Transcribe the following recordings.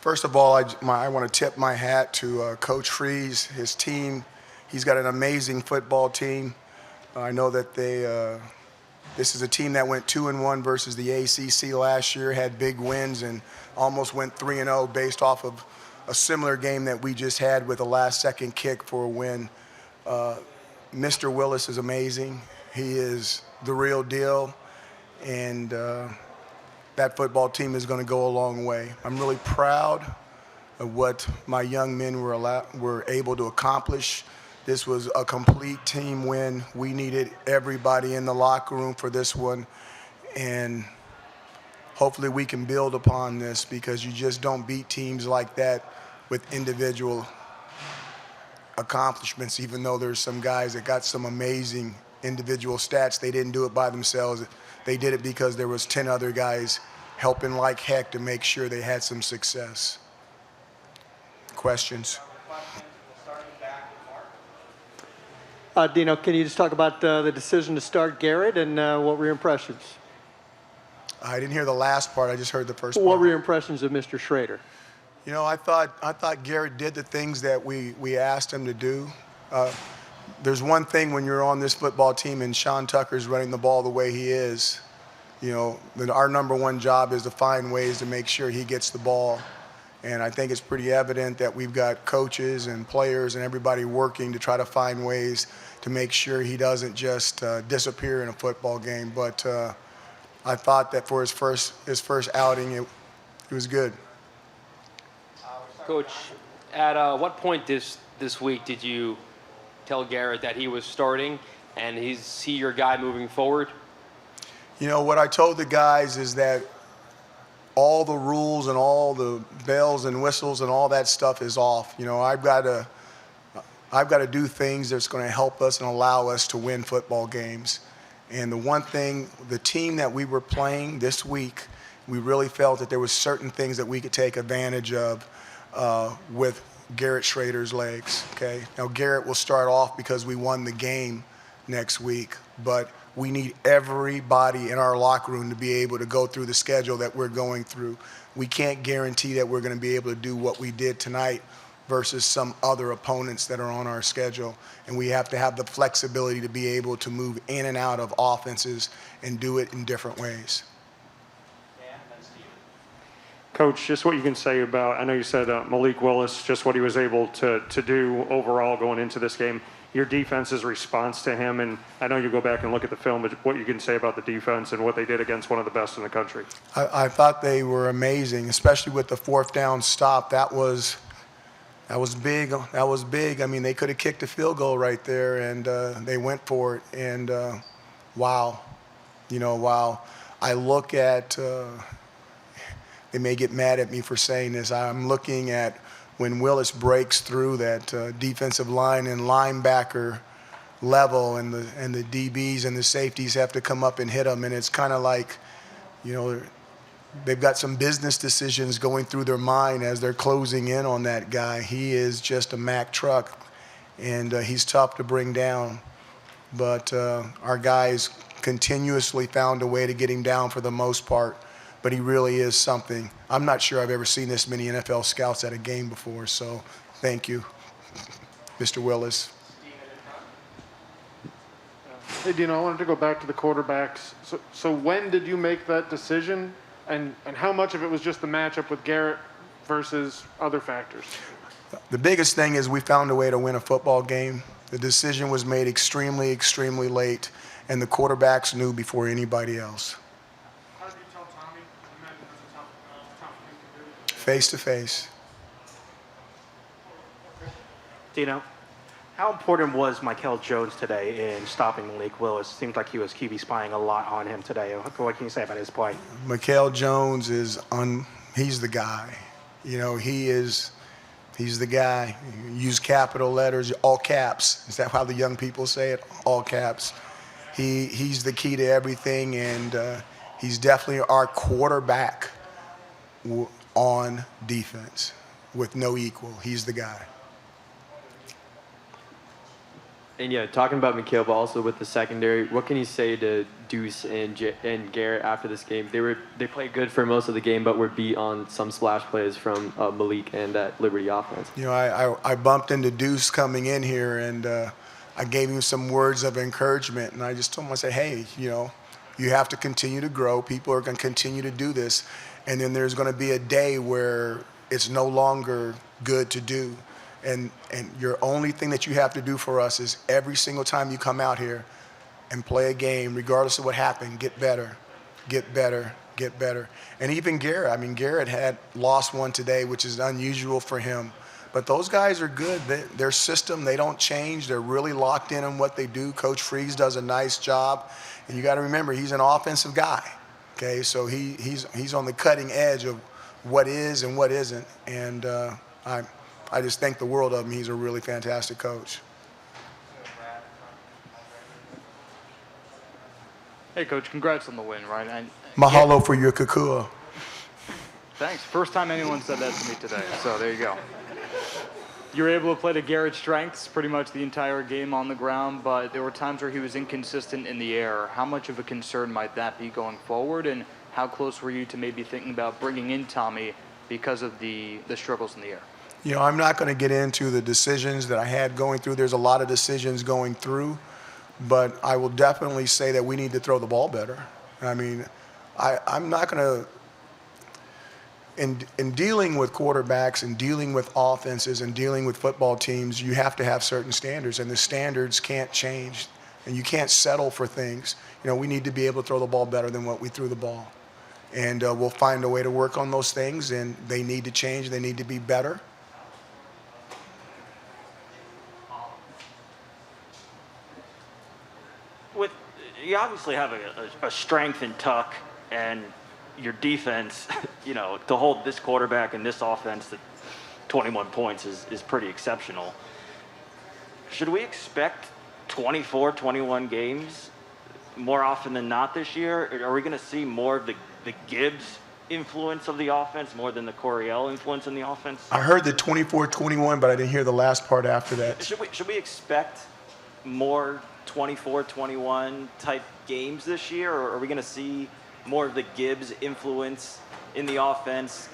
First of all, I want to tip my hat to Coach Freeze, his team. He's got an amazing football team. I know that this is a team that went 2-1 versus the ACC last year, had big wins, and almost went 3-0 based off of a similar game that we just had with a last-second kick for a win. Mr. Willis is amazing. He is the real deal, and that football team is going to go a long way. I'm really proud of what my young men were able to accomplish. This was a complete team win. We needed everybody in the locker room for this one, and hopefully we can build upon this, because you just don't beat teams like that with individual accomplishments. Even though there's some guys that got some amazing individual stats, they didn't do it by themselves. They did it because there was 10 other guys helping like heck to make sure they had some success. Questions? Dino, can you just talk about the decision to start Garrett, and what were your impressions? I didn't hear the last part. I just heard the first part. What were your impressions of Mr. Schrader? You know, I thought Garrett did the things that we asked him to do. There's one thing when you're on this football team and Sean Tucker's running the ball the way he is, you know, our number one job is to find ways to make sure he gets the ball. And I think it's pretty evident that we've got coaches and players and everybody working to try to find ways to make sure he doesn't just disappear in a football game. But I thought that for his first outing, it was good. Coach, at what point this week did you tell Garrett that he was starting, and is he your guy moving forward? You know, what I told the guys is that all the rules and all the bells and whistles and all that stuff is off. You know, I've got to do things that's going to help us and allow us to win football games. And the one thing, the team that we were playing this week, we really felt that there was certain things that we could take advantage of with Garrett Schrader's legs. Okay, now Garrett will start off because we won the game next week, but we need everybody in our locker room to be able to go through the schedule that we're going through. We can't guarantee that we're going to be able to do what we did tonight versus some other opponents that are on our schedule. And we have to have the flexibility to be able to move in and out of offenses and do it in different ways. Coach, just what you can say about, I know you said Malik Willis, just what he was able to do overall going into this game. Your defense's response to him, and I know you go back and look at the film, but what you can say about the defense and what they did against one of the best in the country. I thought they were amazing, especially with the fourth down stop. That was big. That was big. I mean, they could have kicked a field goal right there, and they went for it. And wow, you know, wow. I look at, they may get mad at me for saying this, I'm looking at when Willis breaks through that defensive line and linebacker level, and the DBs and the safeties have to come up and hit him, and it's kind of like, you know, they've got some business decisions going through their mind as they're closing in on that guy. He is just a Mack truck, and he's tough to bring down. But our guys continuously found a way to get him down for the most part. But he really is something. I'm not sure I've ever seen this many NFL scouts at a game before, so thank you, Mr. Willis. Hey, Dino, I wanted to go back to the quarterbacks. So when did you make that decision, and how much of it was just the matchup with Garrett versus other factors? The biggest thing is we found a way to win a football game. The decision was made extremely, extremely late, and the quarterbacks knew before anybody else. Face to face. Dino, how important was Michael Jones today in stopping Malik Willis? Seemed like he was QB spying a lot on him today. What can you say about his play? Michael Jones he's the guy. You know, he's the guy. Use capital letters, all caps. Is that how the young people say it? All caps. He's the key to everything, and he's definitely our quarterback on defense with no equal. He's the guy. And yeah, talking about Mikhail, but also with the secondary, what can you say to Deuce and Garrett after this game. They played good for most of the game, but were beat on some splash plays from Malik and that Liberty offense. You know, I bumped into Deuce coming in here, and I gave him some words of encouragement, and I just told him, I said, hey, you know, you have to continue to grow. People are going to continue to do this, and then there's going to be a day where it's no longer good to do. And your only thing that you have to do for us is every single time you come out here and play a game, regardless of what happened, get better, get better, get better. And even Garrett, I mean, Garrett had lost one today, which is unusual for him. But those guys are good. Their system, they don't change. They're really locked in on what they do. Coach Freeze does a nice job. And you got to remember, he's an offensive guy. Okay, so he's on the cutting edge of what is and what isn't. And I just think the world of him. He's a really fantastic coach. Hey, Coach, congrats on the win, right? Mahalo for your kukua. Thanks. First time anyone said that to me today, so there you go. You were able to play to Garrett's strengths pretty much the entire game on the ground, but there were times where he was inconsistent in the air. How much of a concern might that be going forward, and how close were you to maybe thinking about bringing in Tommy because of the struggles in the air? You know, I'm not going to get into the decisions that I had going through. There's a lot of decisions going through, but I will definitely say that we need to throw the ball better. I mean, I'm not going to, in dealing with quarterbacks and dealing with offenses and dealing with football teams, you have to have certain standards, and the standards can't change, and you can't settle for things. You know, we need to be able to throw the ball better than what we threw the ball. And we'll find a way to work on those things, and they need to change. They need to be better. You obviously have a strength in tuck, and your defense, you know, to hold this quarterback and this offense to 21 points is pretty exceptional. Should we expect 24, 21 games more often than not this year? Are we going to see more of the Gibbs influence of the offense more than the Coryell influence in the offense? I heard the 24-21, but I didn't hear the last part after that. Should we expect more 24-21 type games this year, or are we going to see more of the Gibbs influence in the offense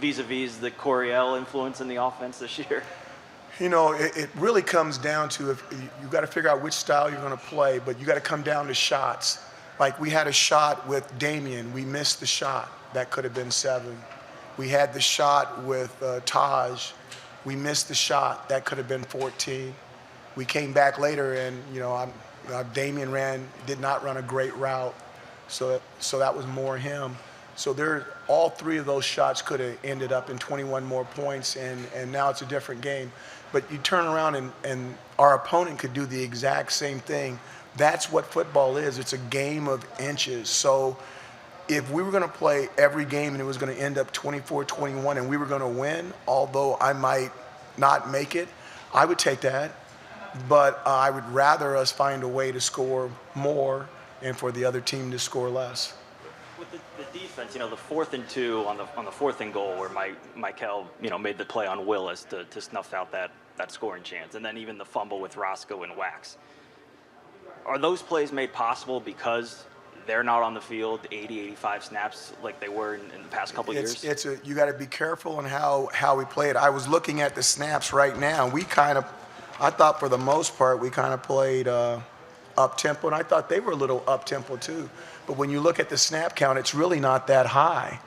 vis-a-vis the Coryell influence in the offense this year? You know, it really comes down to if you got to figure out which style you're going to play, but you got to come down to shots. Like we had a shot with Damian, we missed the shot. That could have been 7. We had the shot with Taj, we missed the shot. That could have been 14. We came back later, and you know, Damian did not run a great route, so that was more him. So all 3 of those shots could have ended up in 21 more points, and now it's a different game. But you turn around and our opponent could do the exact same thing. That's what football is. It's a game of inches. So if we were going to play every game and it was going to end up 24-21 and we were going to win, although I might not make it, I would take that. But I would rather us find a way to score more and for the other team to score less. With the defense, you know, the 4th and 2 on the 4th and goal where Michael, you know, made the play on Willis to snuff out that scoring chance, and then even the fumble with Roscoe and Wax. Are those plays made possible because they're not on the field 80, 85 snaps like they were in the past couple of years? You got to be careful on how we play it. I was looking at the snaps right now. I thought for the most part we kind of played up-tempo, and I thought they were a little up-tempo too. But when you look at the snap count, it's really not that high.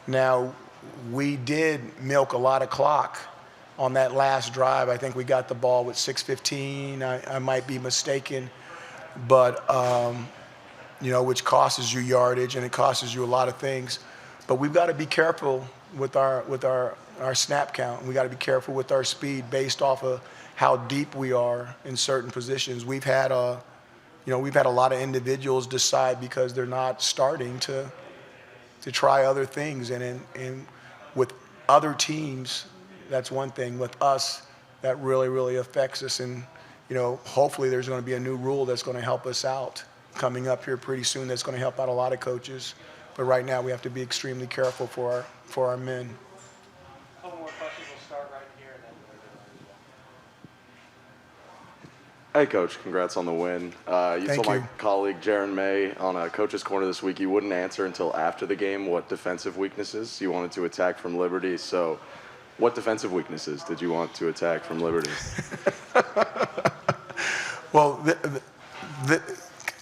Now, we did milk a lot of clock on that last drive. I think we got the ball with 6:15. I might be mistaken, but you know, which costs you yardage and it costs you a lot of things. But we've got to be careful with our snap count. We got to be careful with our speed based off of how deep we are in certain positions. We've had a lot of individuals decide because they're not starting to try other things, and with other teams, that's one thing. With us, that really affects us, and you know, hopefully there's going to be a new rule that's going to help us out coming up here pretty soon. That's going to help out a lot of coaches, but right now we have to be extremely careful for our men. A couple more questions. We'll start right here. Hey, Coach. Congrats on the win. You Thank told my you. colleague Jaron May on Coach's Corner this week you wouldn't answer until after the game what defensive weaknesses you wanted to attack from Liberty. So what defensive weaknesses did you want to attack from Liberty? Well,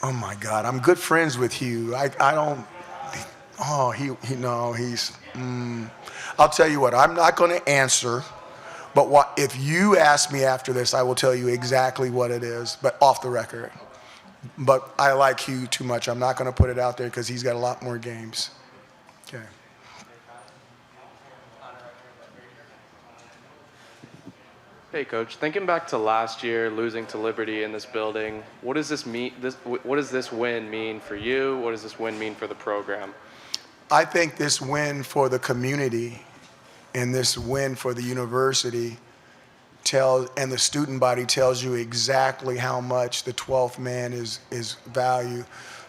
oh my God, I'm good friends with Hugh. I don't. Oh, he's. I'll tell you what. I'm not going to answer. But if you ask me after this, I will tell you exactly what it is, but off the record. But I like Hugh too much. I'm not going to put it out there because he's got a lot more games. Okay. Hey, Coach. Thinking back to last year, losing to Liberty in this building, what does this mean? What does this win mean for you? What does this win mean for the program? I think this win for the community and this win for the university and the student body tells you exactly how much the 12th man is valued.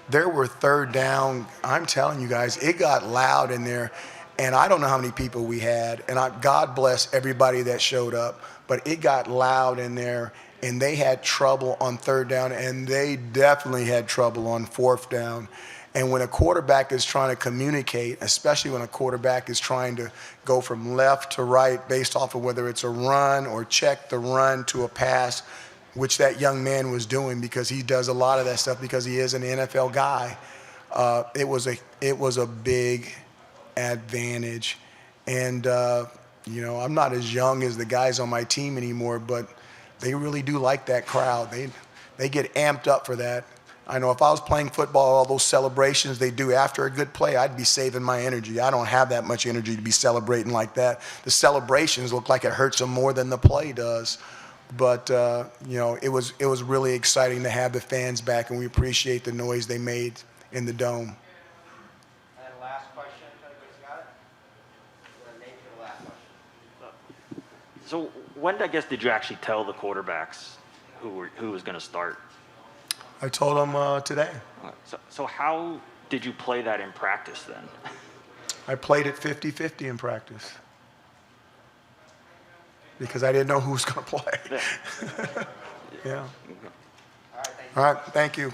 There were third down. I'm telling you guys, it got loud in there, and I don't know how many people we had, and God bless everybody that showed up, but it got loud in there, and they had trouble on third down, and they definitely had trouble on fourth down. And when a quarterback is trying to communicate, especially when a quarterback is trying to go from left to right based off of whether it's a run or check the run to a pass, which that young man was doing because he does a lot of that stuff because he is an NFL guy, it was a big advantage. And, I'm not as young as the guys on my team anymore, but they really do like that crowd. They get amped up for that. I know if I was playing football, all those celebrations they do after a good play, I'd be saving my energy. I don't have that much energy to be celebrating like that. The celebrations look like it hurts them more than the play does. But, it was really exciting to have the fans back, and we appreciate the noise they made in the dome. And last question, if anybody's got it? Nate for the last question. So when, I guess, did you actually tell the quarterbacks who was going to start? I told them today. So how did you play that in practice then? I played it 50-50 in practice because I didn't know who was going to play. Yeah. All right, thank you.